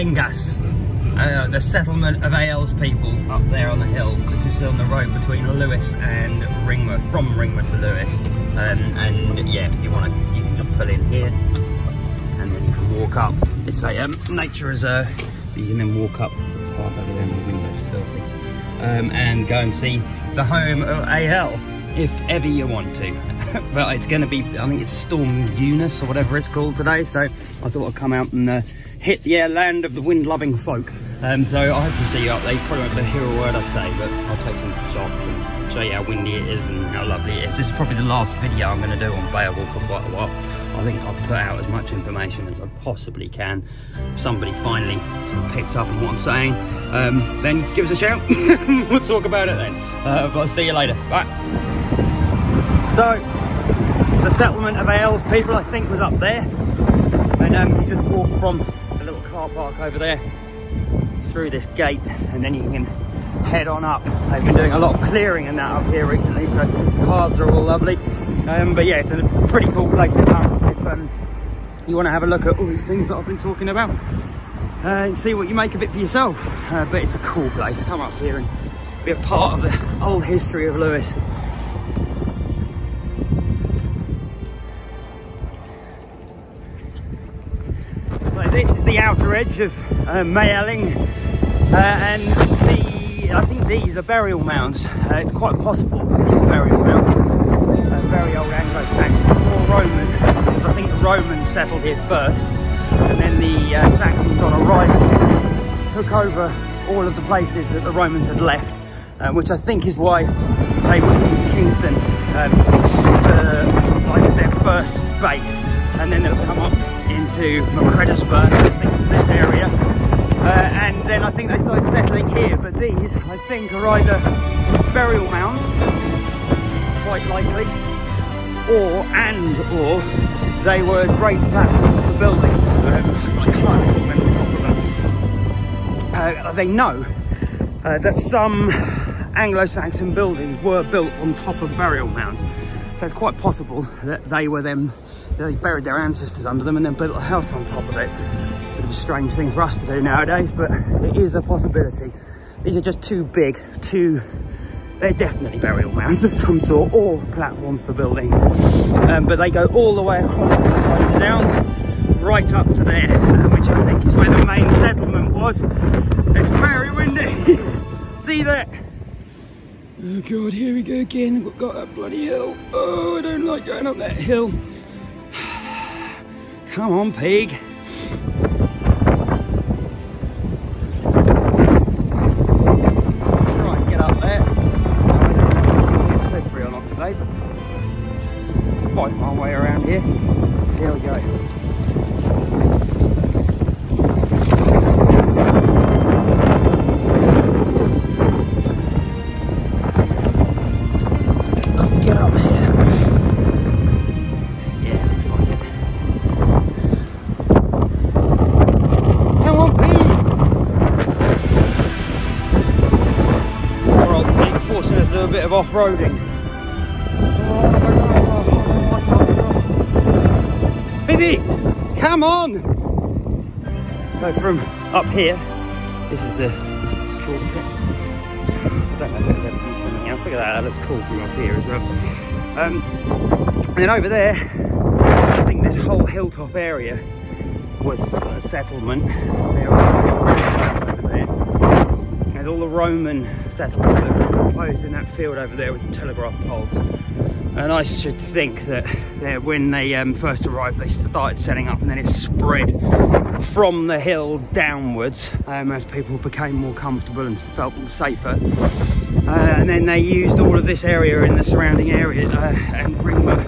Aellingas, the settlement of Aelle's people up there on the hill. This is on the road between Lewes and Ringmer, from Ringmer to Lewes. And yeah, if you want to, you can just pull in here, and then you can walk up. It's a nature reserve. You can then walk up the path over there, and the window's filthy, and go and see the home of Aelle, if ever you want to. But it's going to be, I think it's Storm Eunice or whatever it's called today, so I thought I'd come out and hit the land of the wind-loving folk. So I hope to see you up there. You're probably not going to hear a word I say, but I'll take some shots and show you how windy it is and how lovely it is. This is probably the last video I'm going to do on Beowulf for quite a while. I think I'll put out as much information as I possibly can. If somebody finally sort of picks up on what I'm saying, then give us a shout. We'll talk about it then. But I'll see you later. Bye. So, the settlement of Aelle's people, I think, was up there. And you just walk from a little car park over there through this gate, and then you can head on up. They've been doing a lot of clearing and that up here recently, so paths are all lovely. But yeah, it's a pretty cool place to come if you want to have a look at all these things that I've been talking about and see what you make of it for yourself. But it's a cool place. Come up here and be a part of the old history of Lewes. So this is the outer edge of Aelle, and I think these are burial mounds. It's quite possible these are burial mounds. Very old Anglo Saxon or Roman, because I think the Romans settled here first, and then the Saxons on arrival took over all of the places that the Romans had left, which I think is why they would use Kingston to like their first base, and then they'll come up into Macredisburn, I think it's this area, and then I think they started settling here. But these, I think, are either burial mounds, quite likely, or they were great platforms for buildings, like huts on the top of them. They know that some Anglo Saxon buildings were built on top of burial mounds, so it's quite possible that they buried their ancestors under them and then built a house on top of it. Bit of a strange thing for us to do nowadays, but it is a possibility. These are just too big, they're definitely burial mounds of some sort, or platforms for buildings. But they go all the way across the side of the downs, right up to there, which I think is where the main settlement was. It's very windy. See that? Oh God, here we go again. We've got that bloody hill. Oh, I don't like going up that hill. Come on, pig. Try and get up there. I don't know if it's slippery or not today, but fight my way around here. See how we go. Bit of off-roading. Baby, come on! So from up here, this is the shortcut. I don't know if there's ever been something else. Look at that, that looks cool from up here as well. And then over there, I think this whole hilltop area was a settlement. Over there. There's all the Roman settlements that were proposed in that field over there with the telegraph poles. And I should think that when they first arrived, they started setting up, and then it spread from the hill downwards as people became more comfortable and felt safer. And then they used all of this area in the surrounding area and Ringmer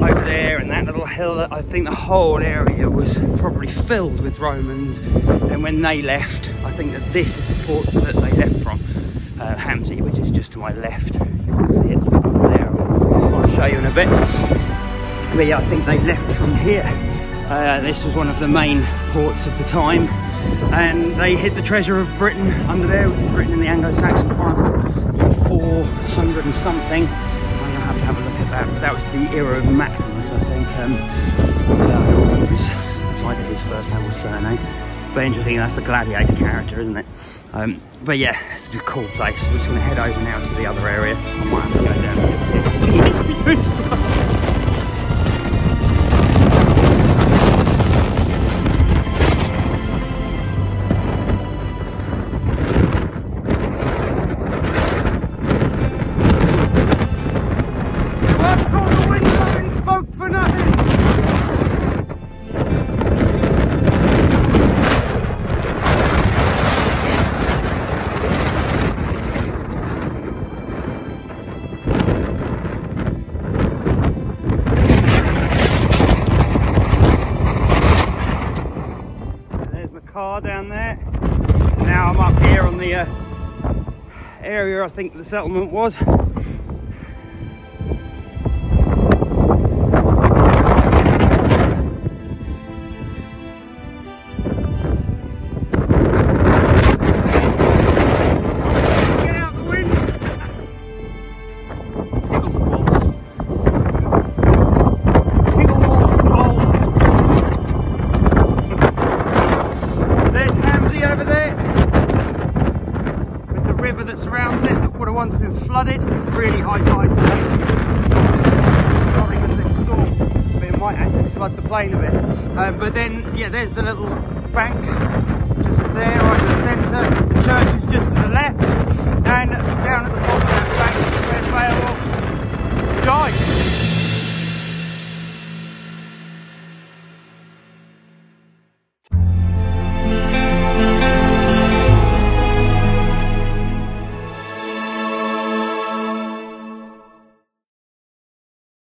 over there and that little hill. I think the whole area was probably filled with Romans. And when they left, I think that this is the port that they left from, Hamlet, which is just to my left. You can see it's there. I'll try and show you in a bit. But yeah, I think they left from here. This was one of the main ports of the time, and they hid the treasure of Britain under there, which is written in the Anglo Saxon Chronicle, 400 and something. I'm gonna have to have a look at that. But that was the era of Maximus, I think. I can't remember it's either his first name or surname. But interesting, that's the gladiator character, isn't it? But yeah, this is a cool place. We're just going to head over now to the other area. I might have to go down. Down there. Now I'm up here on the area I think the settlement was. That surrounds it that would have once been flooded. It's a really high tide today, probably because of this storm, but it might actually flood the plain a bit. But then yeah, there's the little bank just there right in the centre. The church is just to the left, and down at the bottom